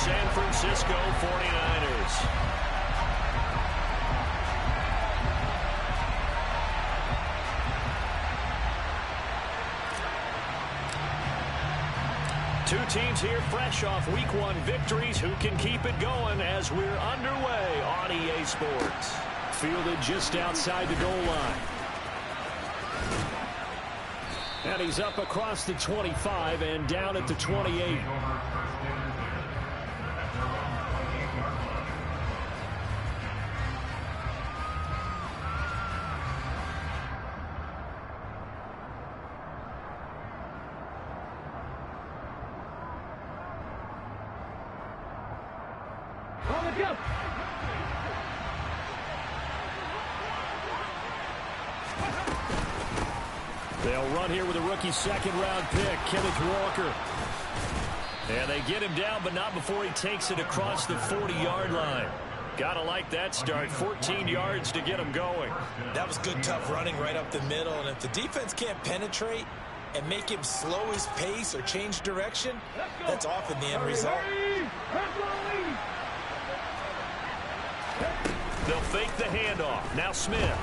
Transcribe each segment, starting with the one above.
San Francisco 49ers. Two teams here fresh off Week 1 victories. Who can keep it going as we're underway on EA Sports? Fielded just outside the goal line. And he's up across the 25 and down at the 28. They'll run here with a rookie second-round pick, Kenneth Walker. And they get him down, but not before he takes it across the 40-yard line. Gotta like that start. 14 yards to get him going. That was good, tough running right up the middle. And if the defense can't penetrate and make him slow his pace or change direction, that's often the end result. They'll fake the handoff. Now Smith.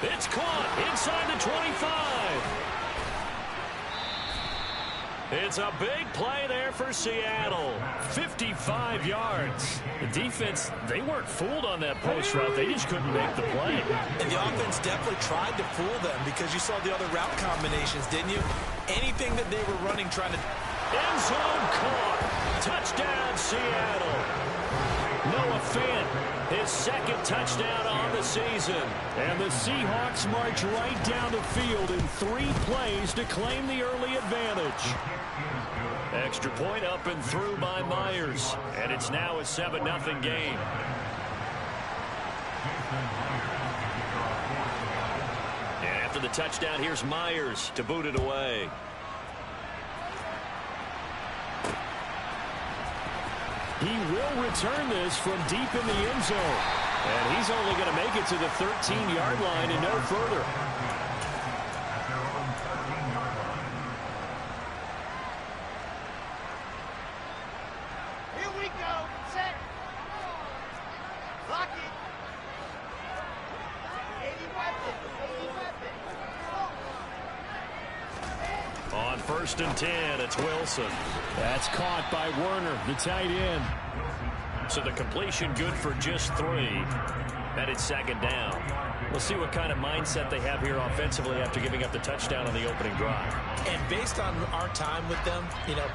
It's caught inside the 25. It's a big play there for Seattle. 55 yards. The defense, they weren't fooled on that post route. They just couldn't make the play. And the offense definitely tried to fool them because you saw the other route combinations, didn't you? Anything that they were running, trying to... End zone caught. Touchdown, Seattle. Noah Fant, his second touchdown on the season. And the Seahawks march right down the field in 3 plays to claim the early advantage. Extra point up and through by Myers. And it's now a 7-0 game. And after the touchdown, here's Myers to boot it away. He will return this from deep in the end zone. And he's only going to make it to the 13-yard line and no further. Here we go. Set. Lock it. 80 weapon. 80 weapon. On 1st and 10, it's Wilson. That's caught by Werner, the tight end. So the completion good for just 3. And it's 2nd down. We'll see what kind of mindset they have here offensively after giving up the touchdown on the opening drive. And based on our time with them,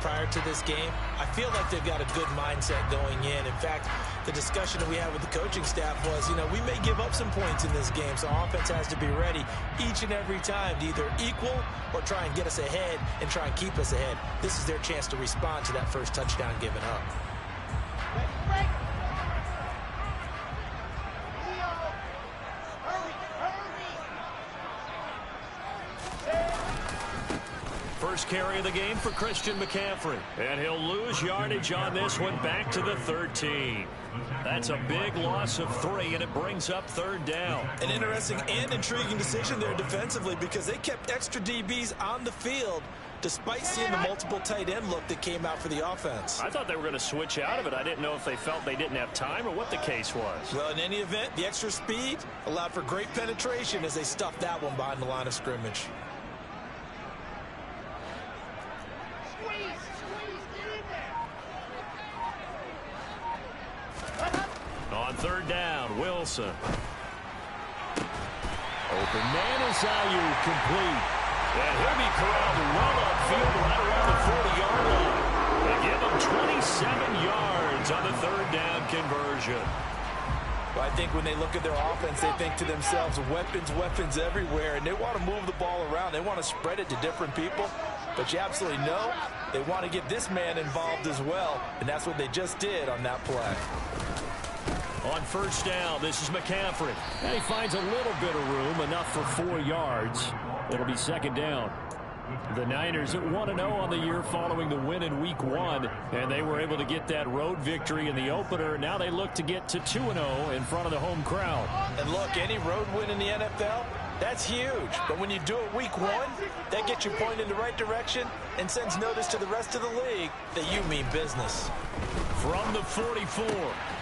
prior to this game, I feel like they've got a good mindset going in. In fact, the discussion that we had with the coaching staff was, we may give up some points in this game, so offense has to be ready each and every time to either equal or try and get us ahead and try and keep us ahead. This is their chance to respond to that first touchdown given up. First carry of the game for Christian McCaffrey. And he'll lose yardage on this one back to the 13. That's a big loss of 3, and it brings up 3rd down. An interesting and intriguing decision there defensively because they kept extra DBs on the field despite seeing the multiple tight end look that came out for the offense. I thought they were going to switch out of it. I didn't know if they felt they didn't have time or what the case was. Well, in any event, the extra speed allowed for great penetration as they stuffed that one behind the line of scrimmage. On 3rd down, Wilson. Open man is Ayuk, complete. And he'll be corralled well upfield right around the 40-yard line. They give him 27 yards on the 3rd down conversion. Well, I think when they look at their offense, they think to themselves, weapons everywhere, and they want to move the ball around. They want to spread it to different people. But you absolutely know they want to get this man involved as well, and that's what they just did on that play. On 1st down, this is McCaffrey. And he finds a little bit of room, enough for 4 yards. It'll be 2nd down. The Niners at 1-0 on the year following the win in Week 1. And they were able to get that road victory in the opener. Now they look to get to 2-0 in front of the home crowd. And look, any road win in the NFL, That's huge. But when you do it week one, that gets you pointed in the right direction and sends notice to the rest of the league that you mean business. From the 44,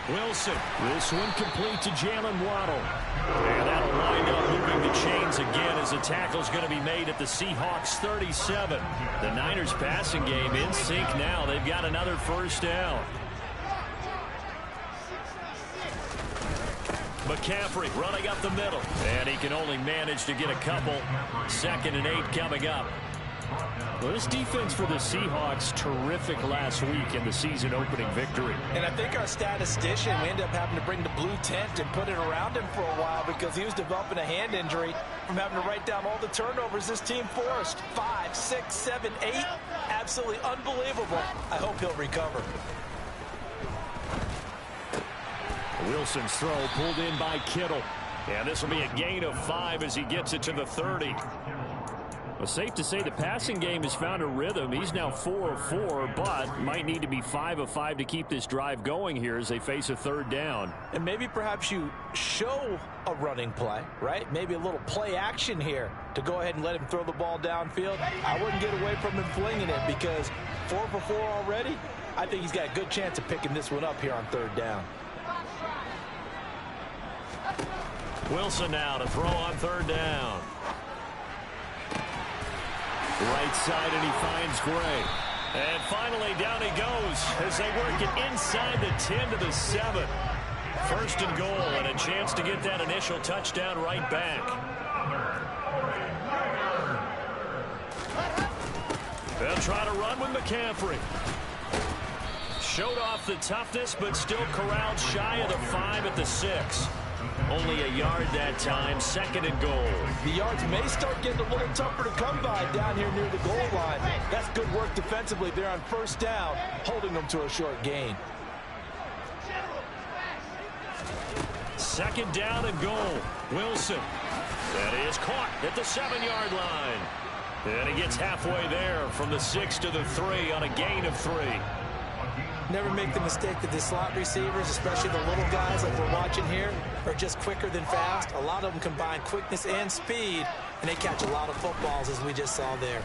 Wilson. This one complete to Jalen Waddle. And that'll wind up moving the chains again as the tackle's going to be made at the Seahawks 37. The Niners passing game in sync now. They've got another first down. McCaffrey running up the middle. And he can only manage to get a couple. 2nd and 8 coming up. Well, this defense for the Seahawks, terrific last week in the season opening victory. And I think our statistician, we ended up having to bring the blue tent and put it around him for a while because he was developing a hand injury from having to write down all the turnovers this team forced. 5, 6, 7, 8. Absolutely unbelievable. I hope he'll recover. Wilson's throw pulled in by Kittle. And this will be a gain of 5 as he gets it to the 30. Well, safe to say the passing game has found a rhythm. He's now 4 of 4, but might need to be 5 of 5 to keep this drive going here as they face a 3rd down. And maybe perhaps you show a running play, right? Maybe a little play action here to go ahead and let him throw the ball downfield. I wouldn't get away from him flinging it because 4 for 4 already. I think he's got a good chance of picking this one up here on 3rd down. Wilson now to throw on 3rd down. Right side, and he finds Gray. And finally, down he goes as they work it inside the 10 to the 7. 1st and goal, and a chance to get that initial touchdown right back. They'll try to run with McCaffrey. Showed off the toughness, but still corralled shy of the 5 at the 6. Only a yard that time, 2nd and goal. The yards may start getting a little tougher to come by down here near the goal line. That's good work defensively there on 1st down, holding them to a short gain. 2nd down and goal. Wilson. That is caught at the 7-yard line. And he gets halfway there from the 6 to the 3 on a gain of 3. Never make the mistake that the slot receivers, especially the little guys like we're watching here, are just quicker than fast. A lot of them combine quickness and speed, and they catch a lot of footballs, as we just saw there.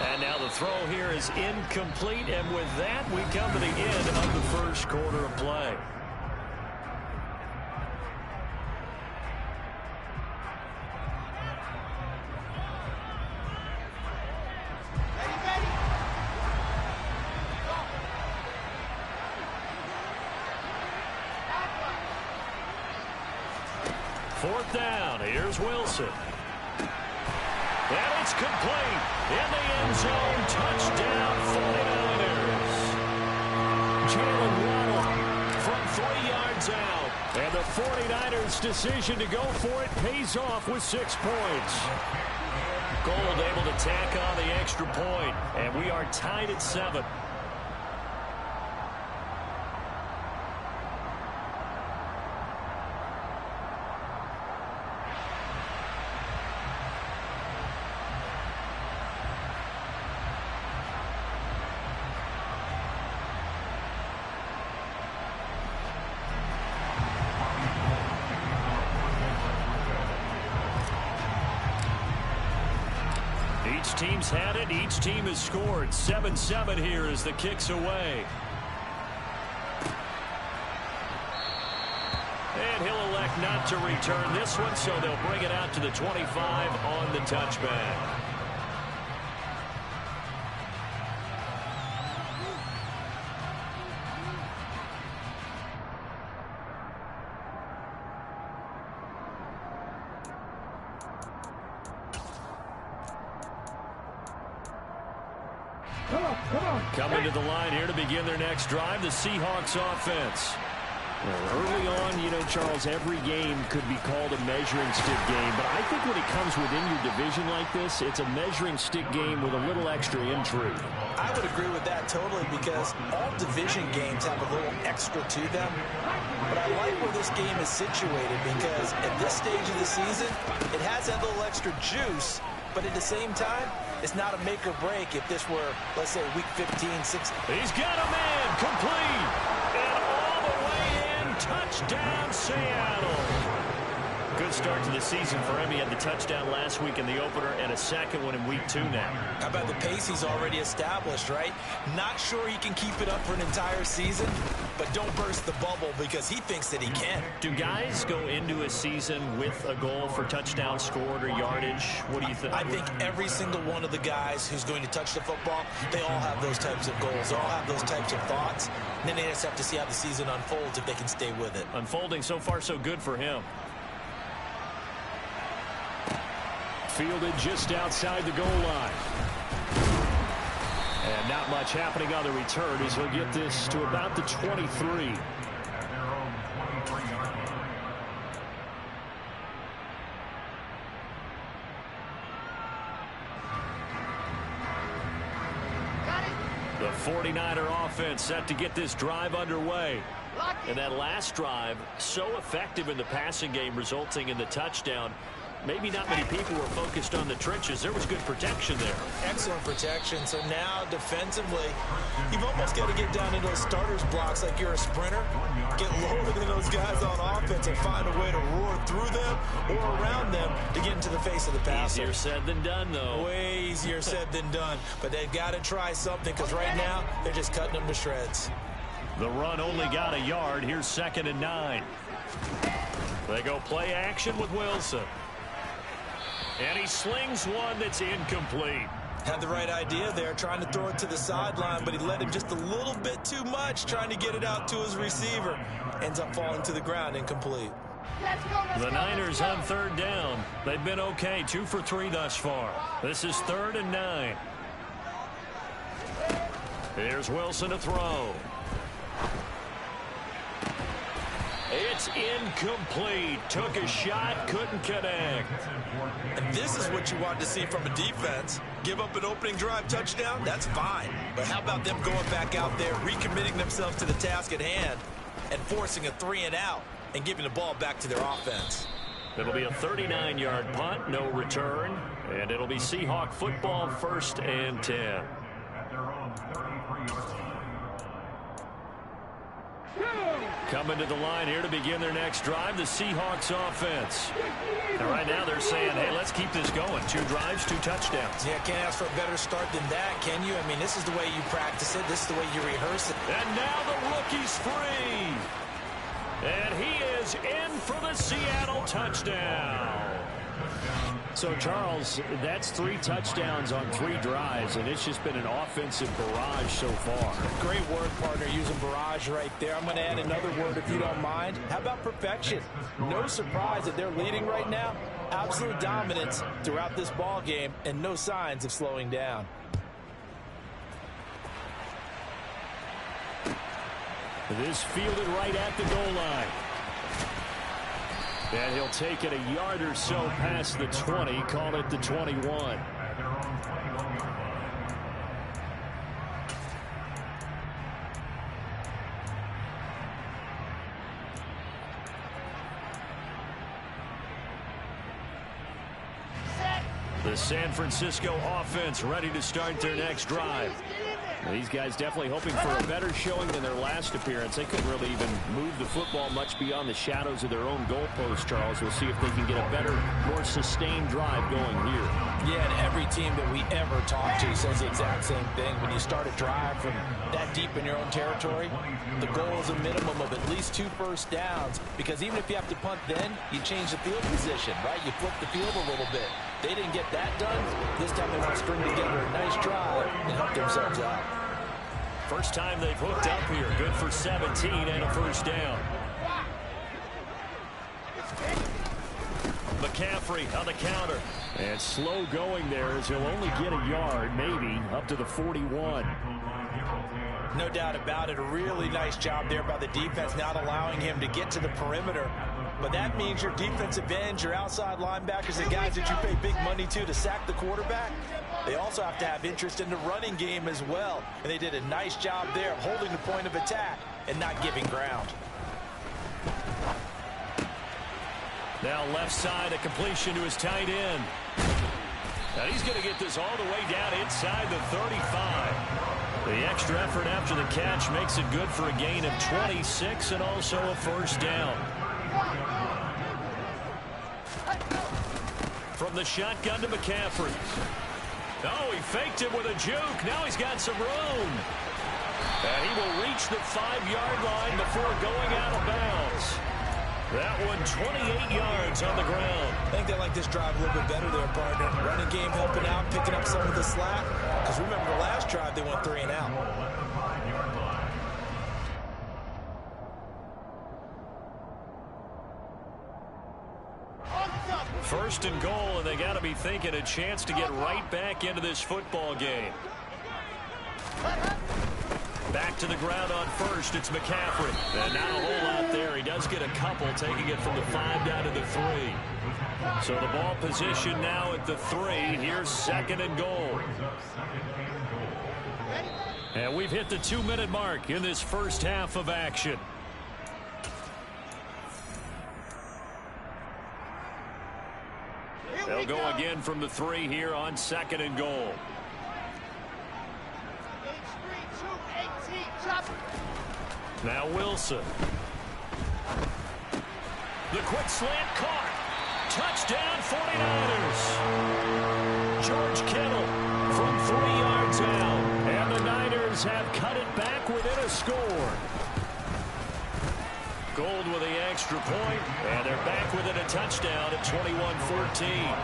And now the throw here is incomplete, and with that, we come to the end of the 1st quarter of play. Fourth down, here's Wilson. And it's complete. In the end zone, touchdown 49ers. Jalen Waddle from 3 yards out. And the 49ers' decision to go for it pays off with 6 points. Gold able to tack on the extra point, and we are tied at 7. Each team's had it. Each team has scored. 7-7 here as the kick's away. And he'll elect not to return this one, so they'll bring it out to the 25 on the touchback. Coming to the line here to begin their next drive, the Seahawks offense. Well, early on, you know, Charles, every game could be called a measuring stick game, but I think when it comes within your division like this, it's a measuring stick game with a little extra intrigue. I would agree with that totally because all division games have a little extra to them. But I like where this game is situated because at this stage of the season, it has that little extra juice, but at the same time, it's not a make or break if this were, let's say, week 15, 16. He's got a man complete. And all the way in, touchdown Seattle. Good start to the season for him. He had the touchdown last week in the opener and a second one in week 2 now. How about the pace he's already established, right? Not sure he can keep it up for an entire season, but don't burst the bubble because he thinks that he can. Do guys go into a season with a goal for touchdown scored or yardage? What do you think? I think every single one of the guys who's going to touch the football, they all have those types of goals. They all have those types of thoughts. And then they just have to see how the season unfolds if they can stay with it. Unfolding so far so good for him. Fielded just outside the goal line. And not much happening on the return as he'll get this to about the 23. The 49er offense set to get this drive underway. And that last drive, so effective in the passing game, resulting in the touchdown. Maybe not many people were focused on the trenches. There was good protection there. Excellent protection. So now defensively, you've almost got to get down into those starters blocks like you're a sprinter. Get lower than those guys on offense and find a way to roar through them or around them to get into the face of the passer. Easier said than done, though. Way easier said than done. But they've got to try something because right now they're just cutting them to shreds. The run only got a yard. Here's 2nd and 9. They go play action with Wilson. And he slings one that's incomplete. Had the right idea there, trying to throw it to the sideline, but he let him just a little bit too much, trying to get it out to his receiver. Ends up falling to the ground, incomplete. The Niners on 3rd down. They've been okay, 2 for 3 thus far. This is 3rd and 9. Here's Wilson to throw. It's incomplete. Took a shot, couldn't connect. And this is what you want to see from a defense. Give up an opening drive touchdown, that's fine. But how about them going back out there, recommitting themselves to the task at hand, and forcing a 3-and-out, and giving the ball back to their offense. It'll be a 39-yard punt, no return. And it'll be Seahawk football, 1st and 10. Coming to the line here to begin their next drive, the Seahawks offense. And right now they're saying, hey, let's keep this going. 2 drives, 2 touchdowns. Yeah, can't ask for a better start than that, can you? I mean, this is the way you practice it. This is the way you rehearse it. And now the rookie's free. And he is in for the Seattle touchdown. So, Charles, that's 3 touchdowns on 3 drives, and it's just been an offensive barrage so far. Great word, partner, using barrage right there. I'm going to add another word if you don't mind. How about perfection? No surprise that they're leading right now. Absolute dominance throughout this ball game and no signs of slowing down. This fielded right at the goal line. And he'll take it a yard or so past the 20, call it the 21. The San Francisco offense ready to start their next drive. These guys definitely hoping for a better showing than their last appearance. They couldn't really even move the football much beyond the shadows of their own goalpost, Charles. We'll see if they can get a better, more sustained drive going here. Yeah, and every team that we ever talk to says the exact same thing. When you start a drive from that deep in your own territory, the goal is a minimum of at least 2 first downs, because even if you have to punt then, you change the field position, right? You flip the field a little bit. They didn't get that done. This time they want to string together a nice drive and help themselves out. First time they've hooked up here. Good for 17 and a first down. McCaffrey on the counter. And slow going there as he'll only get a yard, maybe, up to the 41. No doubt about it. A really nice job there by the defense, not allowing him to get to the perimeter. But that means your defensive ends, your outside linebackers, the guys that you pay big money to sack the quarterback, they also have to have interest in the running game as well. And they did a nice job there of holding the point of attack and not giving ground. Now left side, a completion to his tight end. And he's going to get this all the way down inside the 35. The extra effort after the catch makes it good for a gain of 26 and also a first down. the shotgun to McCaffrey. Oh, he faked him with a juke. Now he's got some room. And he will reach the 5-yard line before going out of bounds. That one 28 yards on the ground. I think they like this drive a little bit better there, partner. Running game helping out, picking up some of the slack. Because remember the last drive, they went 3 and out. First and goal, and they got to be thinking a chance to get right back into this football game. Back to the ground on first. It's McCaffrey. And not a whole lot there. He does get a couple, taking it from the 5 down to the 3. So the ball position now at the 3. Here's second and goal. And we've hit the 2-minute mark in this first half of action. They'll go again from the 3 here on second and goal. Now Wilson. The quick slant caught. Touchdown 49ers. George Kittle from 3 yards out. And the Niners have cut it back within a score. Gold with the extra point, and they're back within a touchdown at 21-14.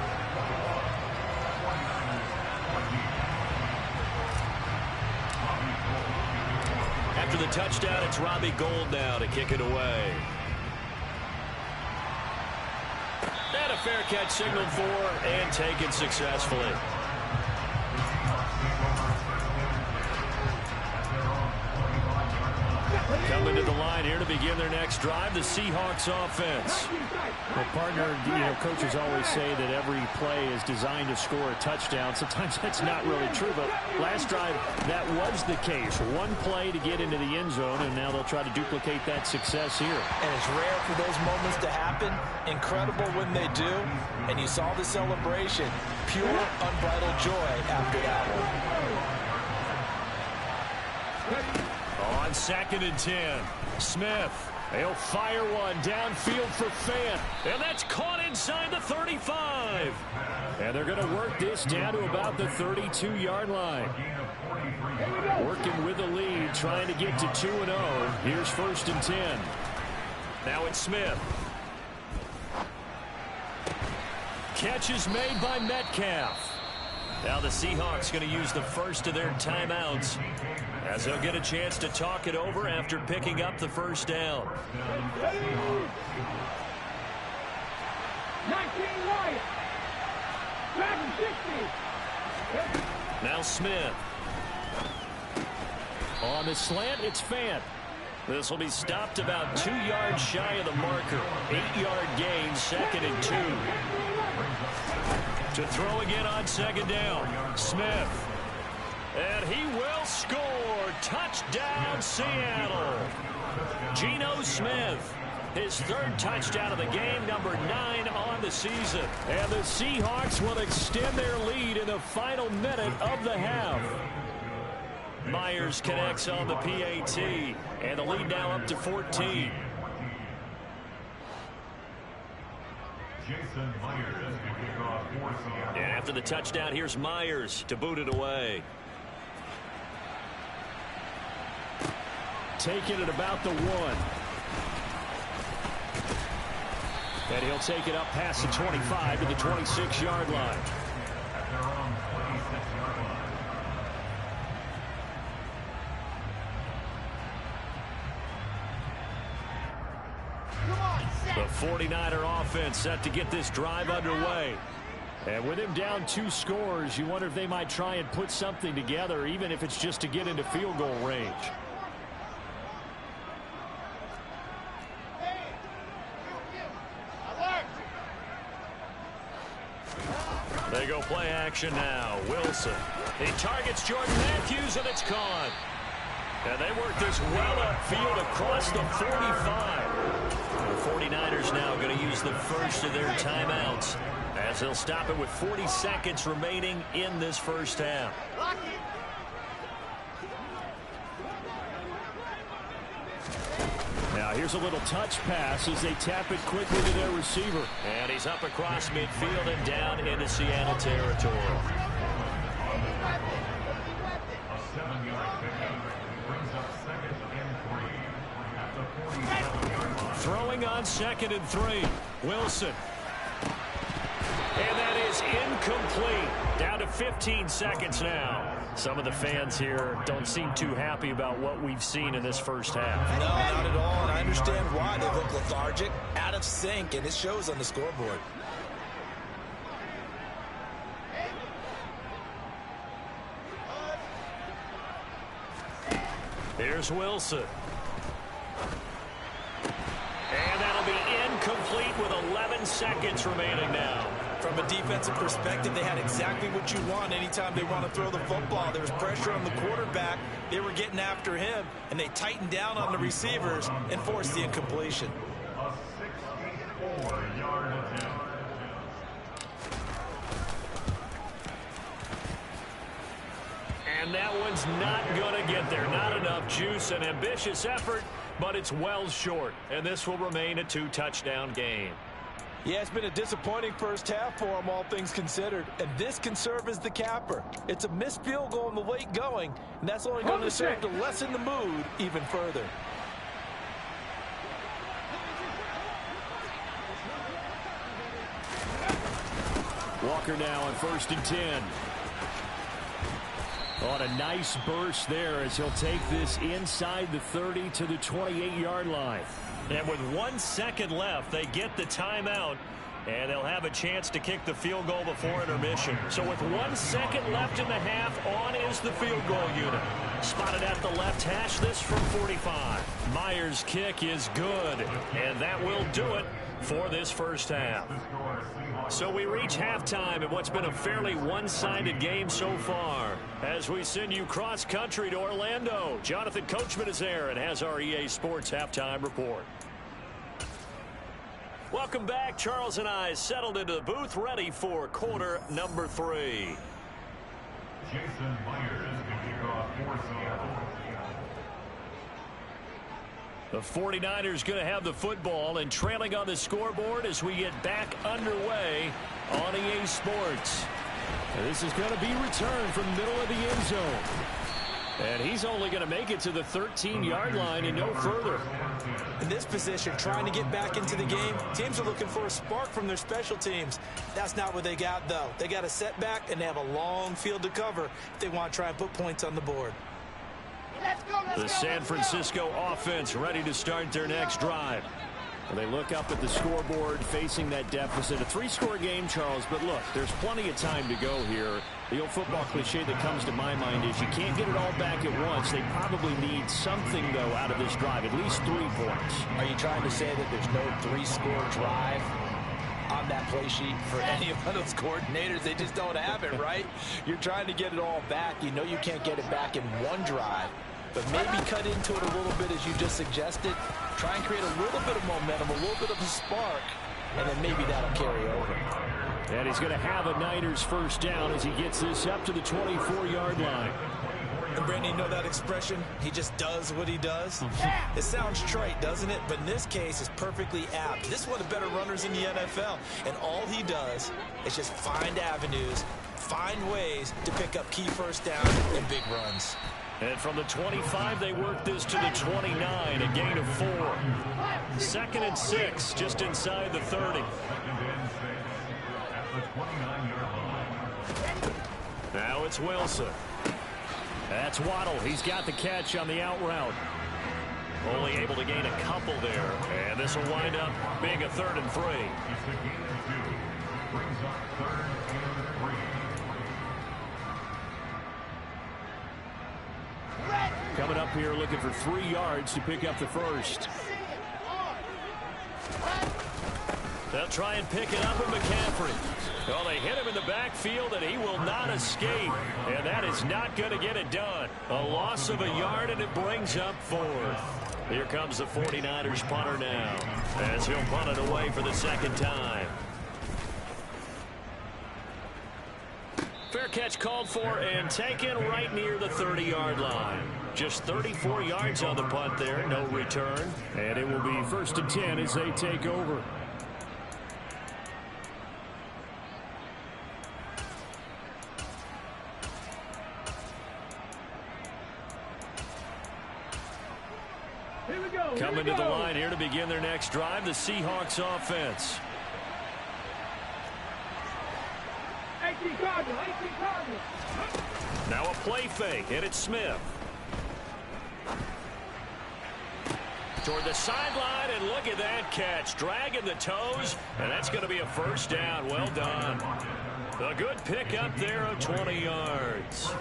After the touchdown, it's Robbie Gould now to kick it away. And a fair catch signaled for and taken successfully. Coming to the line here to begin their next drive, the Seahawks offense. Well, partner, coaches always say that every play is designed to score a touchdown. Sometimes that's not really true, but last drive, that was the case. One play to get into the end zone, and now they'll try to duplicate that success here. And it's rare for those moments to happen. Incredible when they do. And you saw the celebration. Pure, unbridled joy after that one. On second and 10, Smith. He'll fire one downfield for Fant. And that's caught inside the 35. And they're going to work this down to about the 32-yard line. Working with the lead, trying to get to 2-0. Here's first and 10. Now it's Smith. Catch is made by Metcalf. Now the Seahawks going to use the first of their timeouts as they'll get a chance to talk it over after picking up the first down. 19 right. Back 60. Now Smith. On the slant, it's Fant. This will be stopped about 2 yards shy of the marker. 8-yard gain, second and 2. To throw again on second down, Smith. And he will score. Touchdown, Seattle. Geno Smith, his 3rd touchdown of the game, number 9 on the season. And the Seahawks will extend their lead in the final minute of the half. Myers connects on the PAT, and the lead now up to 14. And after the touchdown, here's Myers to boot it away. Taking it about the 1. And he'll take it up past the 25 to the 26-yard line. The 49er offense set to get this drive underway. And with him down 2 scores, you wonder if they might try and put something together, even if it's just to get into field goal range. They go play action now. Wilson. He targets Jordan Matthews, and it's caught. And they work this well upfield across the 45. The 49ers now going to use the first of their timeouts as they'll stop it with 40 seconds remaining in this first half. Now Now here's a little touch pass as they tap it quickly to their receiver. And he's up across midfield and down into Seattle territory. Throwing on 2nd and 3. Wilson. And that is incomplete. Down to 15 seconds now. Some of the fans here don't seem too happy about what we've seen in this first half. No, not at all, and I understand why. They look lethargic, out of sync, and it shows on the scoreboard. Here's Wilson. And that'll be incomplete with 11 seconds remaining now. From a defensive perspective, they had exactly what you want anytime they want to throw the football. There was pressure on the quarterback. They were getting after him, and they tightened down on the receivers and forced the incompletion. A 64-yard attempt. And that one's not going to get there. Not enough juice. An ambitious effort, but it's well short. And this will remain a 2-touchdown game. Yeah, it's been a disappointing first half for them, all things considered. And this can serve as the capper. It's a missed field goal in the late going, and that's only going to serve to lessen the mood even further. Walker now on 1st and 10. On a nice burst there as he'll take this inside the 30 to the 28-yard line. And with 1 second left, they get the timeout, and they'll have a chance to kick the field goal before intermission. So with 1 second left in the half, on is the field goal unit. Spotted at the left hash, this from 45. Myers' kick is good, and that will do it for this first half. So we reach halftime in what's been a fairly one-sided game so far. As we send you cross-country to Orlando, Jonathan Coachman is there and has our EA Sports halftime report. Welcome back. Charles and I settled into the booth, ready for quarter number 3. Jason Myers to kick off for Seattle. The 49ers going to have the football and trailing on the scoreboard as we get back underway on EA Sports. And this is going to be returned from the middle of the end zone. And he's only going to make it to the 13-yard line and no further. In this position, trying to get back into the game, teams are looking for a spark from their special teams. That's not what they got, though. They got a setback, and they have a long field to cover if they want to try and put points on the board. The San Francisco offense ready to start their next drive. Well, they look up at the scoreboard facing that deficit. A 3-score game, Charles, but look, there's plenty of time to go here. The old football cliche that comes to my mind is you can't get it all back at once. They probably need something, though, out of this drive, at least 3 points. Are you trying to say that there's no 3-score drive on that play sheet for any of those coordinators? They just don't have it, right? You're trying to get it all back. You know you can't get it back in one drive. But maybe cut into it a little bit, as you just suggested. Try and create a little bit of momentum, a little bit of a spark, and then maybe that'll carry over. And he's going to have a Niners first down as he gets this up to the 24-yard line. And Brandon, you know that expression? He just does what he does? It sounds trite, doesn't it? But in this case, it's perfectly apt. This is one of the better runners in the NFL. And all he does is just find avenues, find ways to pick up key first downs and big runs. And from the 25, they work this to the 29, a gain of 4. 2nd and 6, just inside the 30. Now it's Wilson. That's Waddle. He's got the catch on the out route. Only able to gain a couple there. And this will wind up being a 3rd and 3. Coming up here looking for 3 yards to pick up the first. They'll try and pick it up with McCaffrey. Well, they hit him in the backfield, and he will not escape. And that is not going to get it done. A loss of a yard, and it brings up 4th. Here comes the 49ers punter now, as he'll punt it away for the 2nd time. Fair catch called for and taken right near the 30-yard line. Just 34 yards on the punt there, no return. And it will be 1st and 10 as they take over. Here we go. Coming to the line here to begin their next drive, the Seahawks offense. 18 Cardinal, 18 Cardinal. Now a play fake, and it's Smith. Toward the sideline, and look at that catch. Dragging the toes, and that's going to be a first down. Well done. A good pickup there of 20 yards.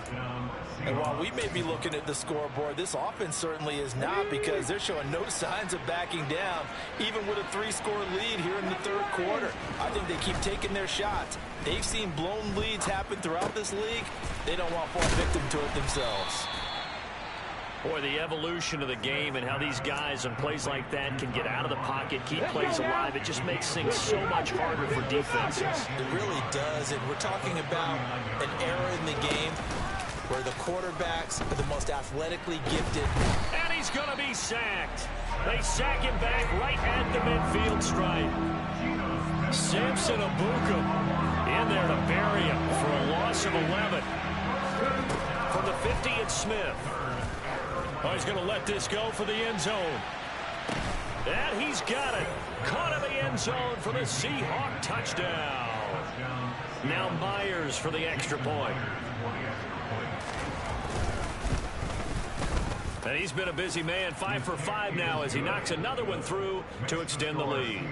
And while we may be looking at the scoreboard, this offense certainly is not, because they're showing no signs of backing down, even with a 3-score lead here in the third quarter. I think they keep taking their shots. They've seen blown leads happen throughout this league. They don't want to fall victim to it themselves. Boy, the evolution of the game and how these guys in plays like that can get out of the pocket, keep plays alive, it just makes things so much harder for defenses. It really does, and we're talking about an era in the game where the quarterbacks are the most athletically gifted. And he's going to be sacked. They sack him back right at the midfield stripe. Samson Abuka in there to bury him for a loss of 11. From the 50, it's Smith. Oh, he's going to let this go for the end zone. And he's got it. Caught in the end zone for the Seahawk touchdown. Now Myers for the extra point. And he's been a busy man, 5 for 5 now as he knocks another one through to extend the lead.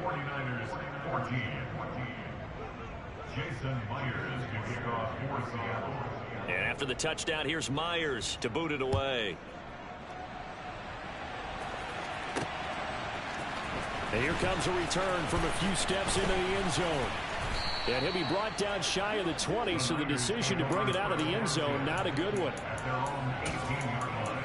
49ers 14. Jason Myers to kick off for Seattle. And after the touchdown, here's Myers to boot it away. And here comes a return from a few steps into the end zone. And he'll be brought down shy of the 20, so the decision to bring it out of the end zone, not a good one. At their own 18-yard line.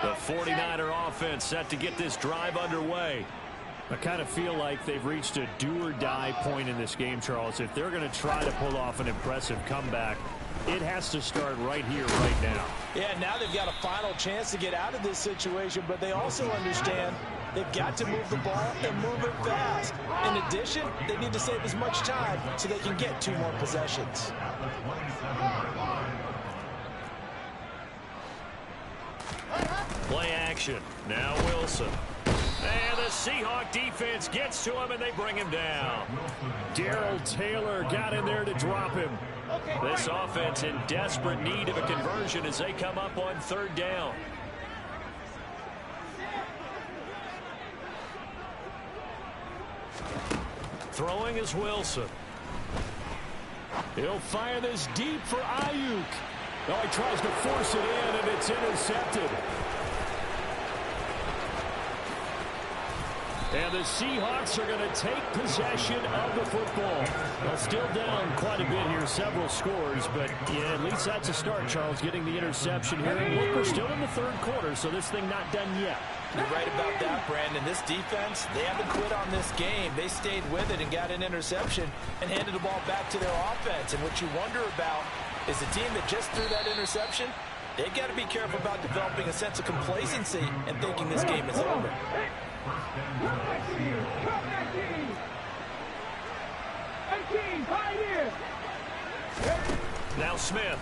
The 49er offense set to get this drive underway. I kind of feel like they've reached a do-or-die point in this game, Charles. If they're going to try to pull off an impressive comeback, it has to start right here, right now. Yeah, now they've got a final chance to get out of this situation, but they also understand they've got to move the ball and move it fast. In addition, they need to save as much time so they can get 2 more possessions. At the 27-yard line. Play action. Now Wilson. And the Seahawk defense gets to him, and they bring him down. Darrell Taylor got in there to drop him. This offense in desperate need of a conversion as they come up on 3rd down. Throwing is Wilson. He'll fire this deep for Ayuk. Oh, he tries to force it in, and it's intercepted. And the Seahawks are going to take possession of the football. Well, still down quite a bit here, several scores, but yeah, at least that's a start, Charles, getting the interception here. And look, we're still in the 3rd quarter, so this thing not done yet. You're right about that, Brandon. This defense, they haven't quit on this game. They stayed with it and got an interception and handed the ball back to their offense. And what you wonder about is the team that just threw that interception, they've got to be careful about developing a sense of complacency and thinking this game is over. Now Smith.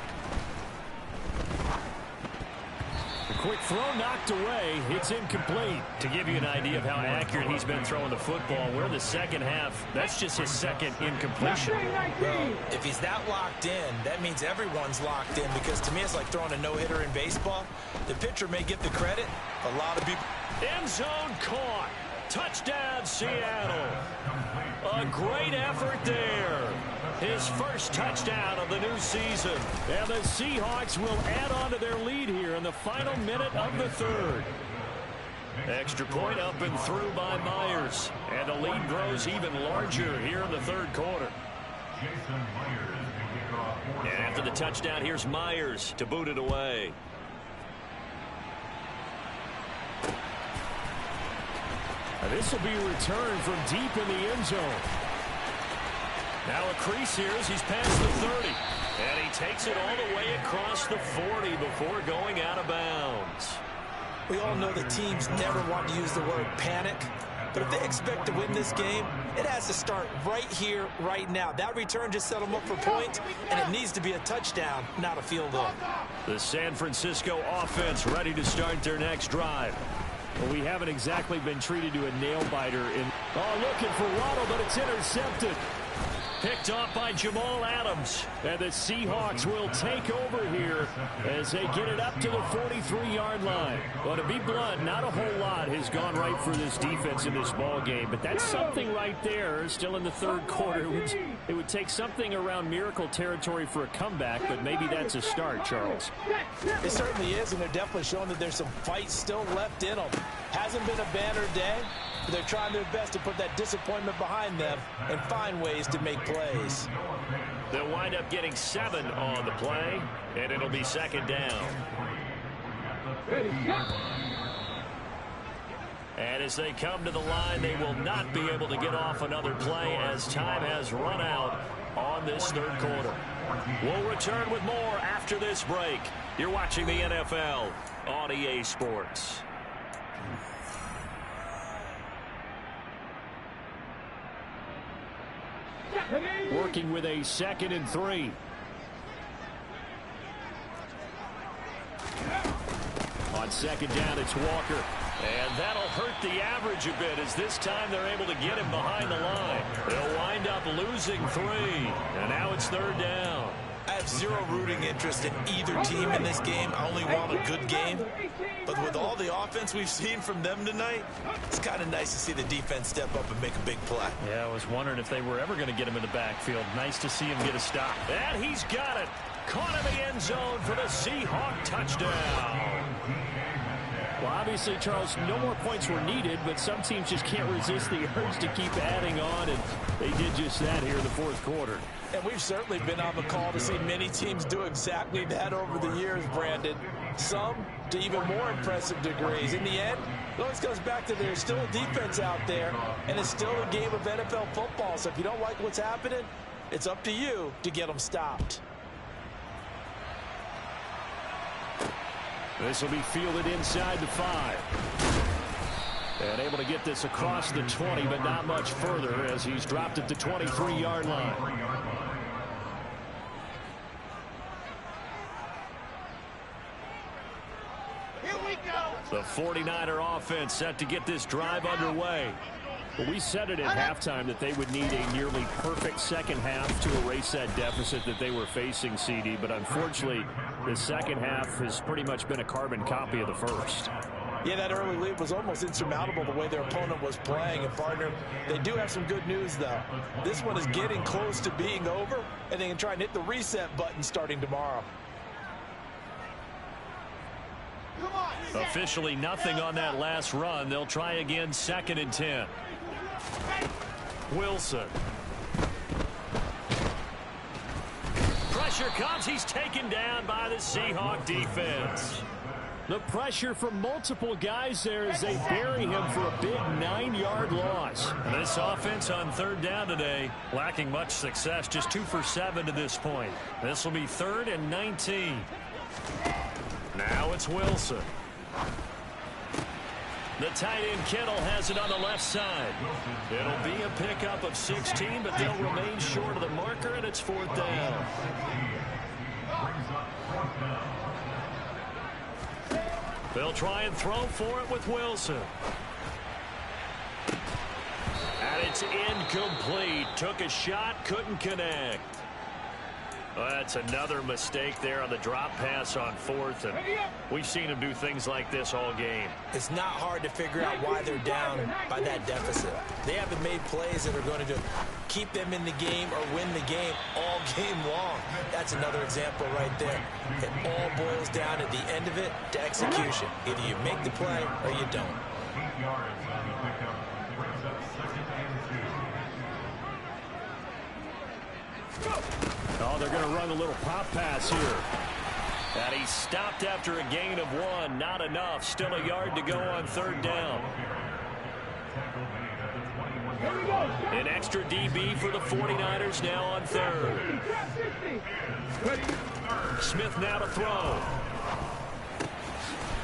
A quick throw knocked away. It's incomplete. To give you an idea of how accurate he's been throwing the football, we're in the second half. That's just his 2nd incompletion. Well, if he's that locked in, that means everyone's locked in, because to me it's like throwing a no-hitter in baseball. The pitcher may get the credit. A lot of people... End zone caught. Touchdown, Seattle. A great effort there. His first touchdown of the new season. And the Seahawks will add on to their lead here in the final minute of the 3rd. Extra point up and through by Myers. And the lead grows even larger here in the 3rd quarter. Jason Myers to kick off for And after the touchdown, here's Myers to boot it away. This will be a return from deep in the end zone. Now a crease here as he's past the 30. And he takes it all the way across the 40 before going out of bounds. We all know that teams never want to use the word panic. But if they expect to win this game, it has to start right here, right now. That return just set them up for points, and it needs to be a touchdown, not a field goal. The San Francisco offense ready to start their next drive. Well, we haven't exactly been treated to a nail-biter in... Oh, looking for Waddle, but it's intercepted. Picked off by Jamal Adams. And the Seahawks will take over here as they get it up to the 43-yard line. Well, to be blunt, not a whole lot has gone right for this defense in this ball game, but that's something right there. Still in the third quarter. It would take something around miracle territory for a comeback, but maybe that's a start, Charles. It certainly is, and they're definitely showing that there's some fight still left in them. Hasn't been a banner day, but they're trying their best to put that disappointment behind them and find ways to make plays. They'll wind up getting 7 on the play, and it'll be second down. And as they come to the line, they will not be able to get off another play as time has run out on this third quarter. We'll return with more after this break. You're watching the NFL on EA Sports. Working with a 2nd and 3. On second down, it's Walker. And that'll hurt the average a bit as this time they're able to get him behind the line. They'll wind up losing 3. And now it's third down. I have zero rooting interest in either team in this game. I only want a good game. But with all the offense we've seen from them tonight, it's kind of nice to see the defense step up and make a big play. Yeah, I was wondering if they were ever going to get him in the backfield. Nice to see him get a stop. And he's got it. Caught in the end zone for the Seahawk touchdown. Well, obviously, Charles, no more points were needed, but some teams just can't resist the urge to keep adding on, and they did just that here in the fourth quarter. And we've certainly been on the call to see many teams do exactly that over the years, Brandon. Some to even more impressive degrees. In the end, it always comes back to there's still a defense out there, and it's still a game of NFL football. So if you don't like what's happening, it's up to you to get them stopped. This will be fielded inside the 5. And able to get this across the 20, but not much further as he's dropped at the 23-yard line. Here we go. The 49er offense set to get this drive underway. Well, we said it at halftime that they would need a nearly perfect second half to erase that deficit that they were facing, CD. But unfortunately, the second half has pretty much been a carbon copy of the first. Yeah, that early lead was almost insurmountable the way their opponent was playing. And, partner, they do have some good news, though. This one is getting close to being over, and they can try and hit the reset button starting tomorrow. Officially nothing on that last run. They'll try again, 2nd and 10. Wilson. Pressure comes. He's taken down by the Seahawk defense. The pressure from multiple guys there as they bury him for a big 9-yard loss. This offense on third down today, lacking much success, just 2 for 7 to this point. This will be 3rd and 19. Now it's Wilson. The tight end Kittle has it on the left side. It'll be a pickup of 16, but they'll remain short of the marker, and it's 4th down. They'll try and throw for it with Wilson. And it's incomplete. Took a shot, couldn't connect. Well, that's another mistake there on the drop pass on 4th, and we've seen him do things like this all game. It's not hard to figure out why they're down by that deficit. They haven't made plays that are going to keep them in the game or win the game all game long. That's another example right there. It all boils down at the end of it to execution. Either you make the play or you don't. 8 yards on the pickup. Brings up 2nd and 2. Oh, they're going to run a little pop pass here. And he stopped after a gain of 1. Not enough. Still a yard to go on 3rd down. An extra DB for the 49ers now on third. Smith now to throw.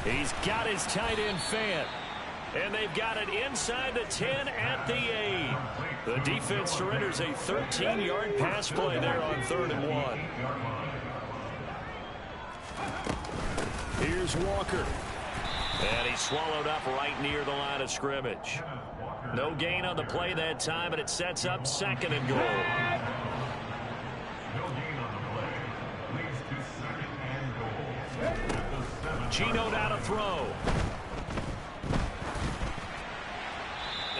He's got his tight end Fant. And they've got it inside the 10 at the 8. The defense surrenders a 13-yard pass play there on 3rd and 1. Here's Walker. And he's swallowed up right near the line of scrimmage. No gain on the play that time, and it sets up 2nd and goal. No gain on the play. Leads to 2nd and goal. At the 7. Gino now to throw.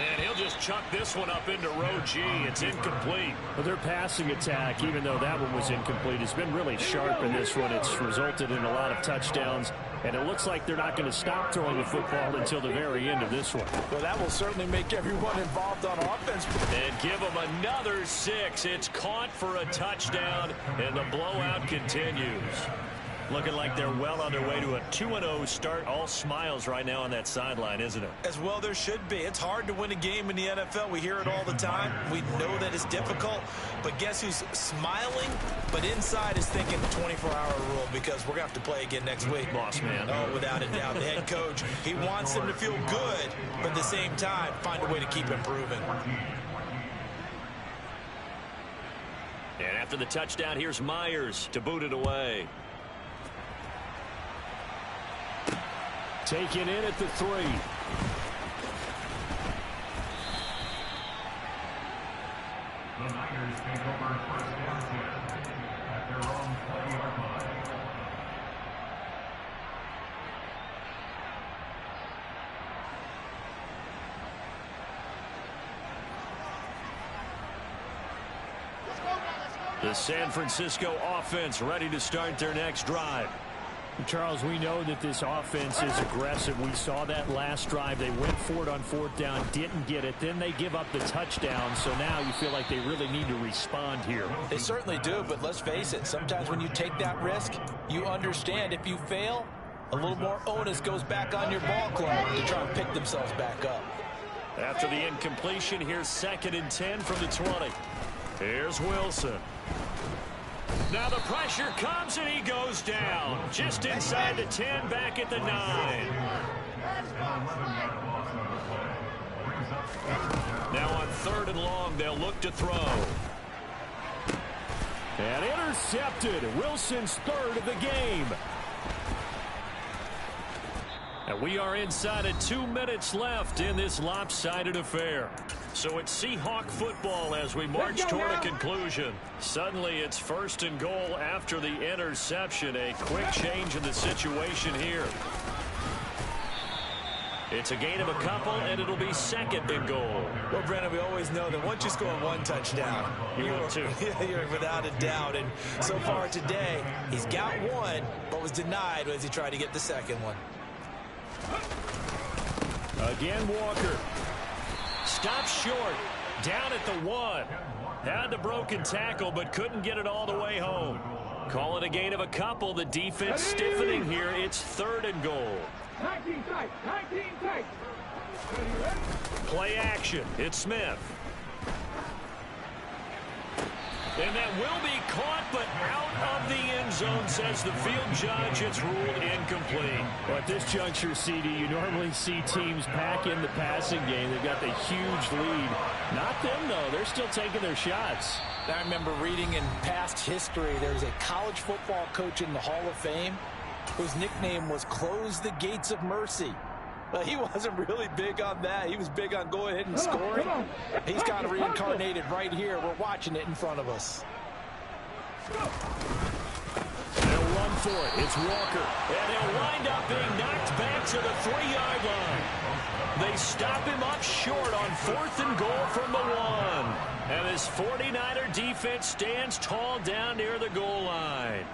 And he'll just chuck this one up into row G. It's incomplete. Well, their passing attack, even though that one was incomplete, has been really sharp in this one. It's resulted in a lot of touchdowns, and it looks like they're not going to stop throwing the football until the very end of this one. Well, that will certainly make everyone involved on offense. And give them another 6. It's caught for a touchdown, and the blowout continues. Looking like they're well on their way to a 2-0 start. All smiles right now on that sideline, isn't it? As well there should be. It's hard to win a game in the NFL. We hear it all the time. We know that it's difficult. But guess who's smiling, but inside is thinking 24-hour rule, because we're going to have to play again next week. Boss man. Oh, without a doubt. The head coach, he wants them to feel good, but at the same time, find a way to keep improving. And after the touchdown, here's Myers to boot it away. Taken in at the 3. The Niners take over 1st and 10 at their own 20-yard line. The San Francisco offense ready to start their next drive. Charles, we know that this offense is aggressive. We saw that last drive. They went for it on 4th down, didn't get it. Then they give up the touchdown. So now you feel like they really need to respond here. They certainly do, but let's face it. Sometimes when you take that risk, you understand if you fail, a little more onus goes back on your ball club to try and pick themselves back up. After the incompletion, here's 2nd and 10 from the 20. Here's Wilson. Now the pressure comes and he goes down. Just inside the 10, back at the 9. Now on 3rd and long, they'll look to throw. And intercepted. Wilson's 3rd of the game. And we are inside of 2 minutes left in this lopsided affair. So it's Seahawk football as we march toward a conclusion. Suddenly it's 1st and goal after the interception. A quick change in the situation here. It's a gain of a couple, and it'll be 2nd and goal. Well, Brandon, we always know that once you score 1 touchdown, you're without a doubt. And so far today, he's got 1, but was denied as he tried to get the 2nd one. Again, Walker. Stops short. Down at the 1. Had the broken tackle, but couldn't get it all the way home. Call it a gain of a couple. The defense stiffening here. It's 3rd and goal. 19 tight. 19 tight. Play action. It's Smith. And that will be caught, but out of the end zone, says the field judge. It's ruled incomplete. Well, at this juncture, CD, you normally see teams pack in the passing game. They've got the huge lead. Not them, though. They're still taking their shots. I remember reading in past history, there was a college football coach in the Hall of Fame whose nickname was Close the Gates of Mercy. Well, he wasn't really big on that. He was big on going ahead and scoring. He's kind of reincarnated right here. We're watching it in front of us. They'll run for it. It's Walker. And he'll wind up being knocked back to the 3-yard line. They stop him up short on 4th and goal from the 1. And this 49er defense stands tall down near the goal line.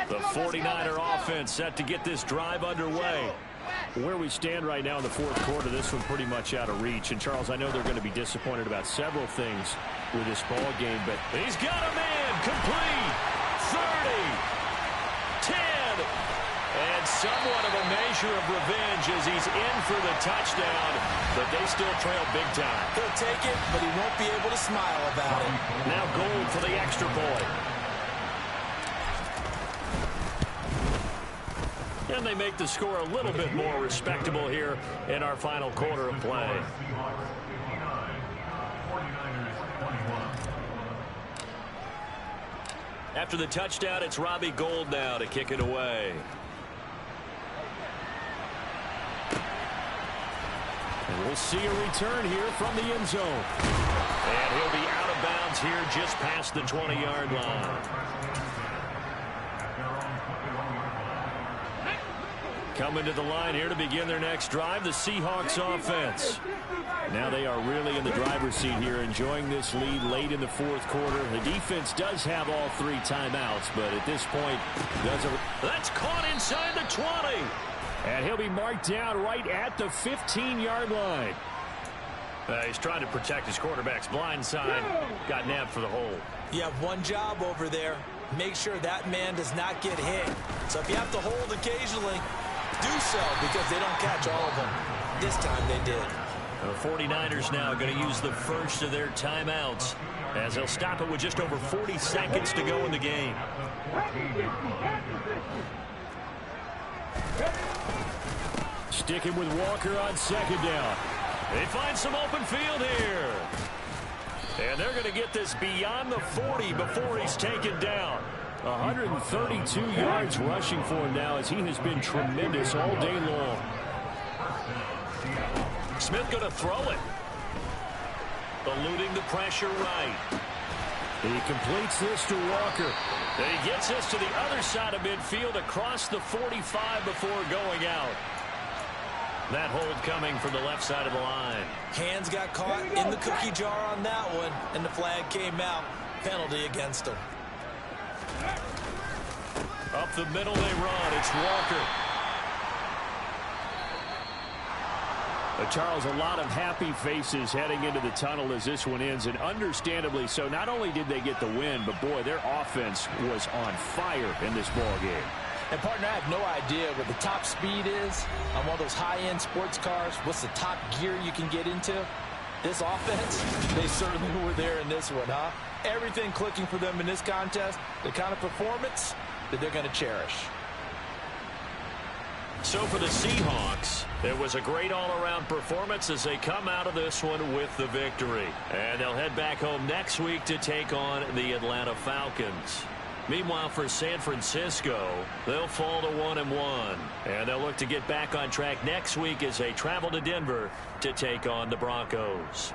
The 49er offense set to get this drive underway. Where we stand right now in the 4th quarter, this one pretty much out of reach. And, Charles, I know they're going to be disappointed about several things with this ball game, but he's got a man complete. 30, 10, And somewhat of a measure of revenge as he's in for the touchdown, but they still trail big time. He'll take it, but he won't be able to smile about it. Now goal for the extra point. And they make the score a little bit more respectable here in our final quarter of play. After the touchdown, it's Robbie Gould now to kick it away. And we'll see a return here from the end zone. And he'll be out of bounds here just past the 20-yard line. Coming to the line here to begin their next drive, the Seahawks offense. Now they are really in the driver's seat here, enjoying this lead late in the fourth quarter. The defense does have all 3 timeouts, but at this point doesn't. That's caught inside the 20. And he'll be marked down right at the 15-yard line. He's trying to protect his quarterback's blind side. Got nabbed for the hole. You have one job over there. Make sure that man does not get hit. So if you have to hold occasionally, do so, because they don't catch all of them. This time they did. The 49ers now going to use the first of their timeouts as they'll stop it with just over 40 seconds to go in the game. Sticking with Walker on second down. They find some open field here. And they're going to get this beyond the 40 before he's taken down. 132 yards rushing for him now as he has been tremendous all day long. Smith going to throw it. Eluding the pressure right. He completes this to Walker. And he gets this to the other side of midfield across the 45 before going out. That hold coming from the left side of the line. Hands got caught in the cookie jar on that one, and the flag came out. Penalty against him. Up the middle they run. It's Walker. Charles, a lot of happy faces heading into the tunnel as this one ends, and understandably so. Not only did they get the win, but boy, their offense was on fire in this ball game. And, partner, I have no idea what the top speed is on one of those high-end sports cars. What's the top gear you can get into? This offense, they certainly were there in this one, huh? Everything clicking for them in this contest, the kind of performance that they're going to cherish. So for the Seahawks, it was a great all-around performance as they come out of this one with the victory. And they'll head back home next week to take on the Atlanta Falcons. Meanwhile, for San Francisco, they'll fall to 1-1. And they'll look to get back on track next week as they travel to Denver to take on the Broncos.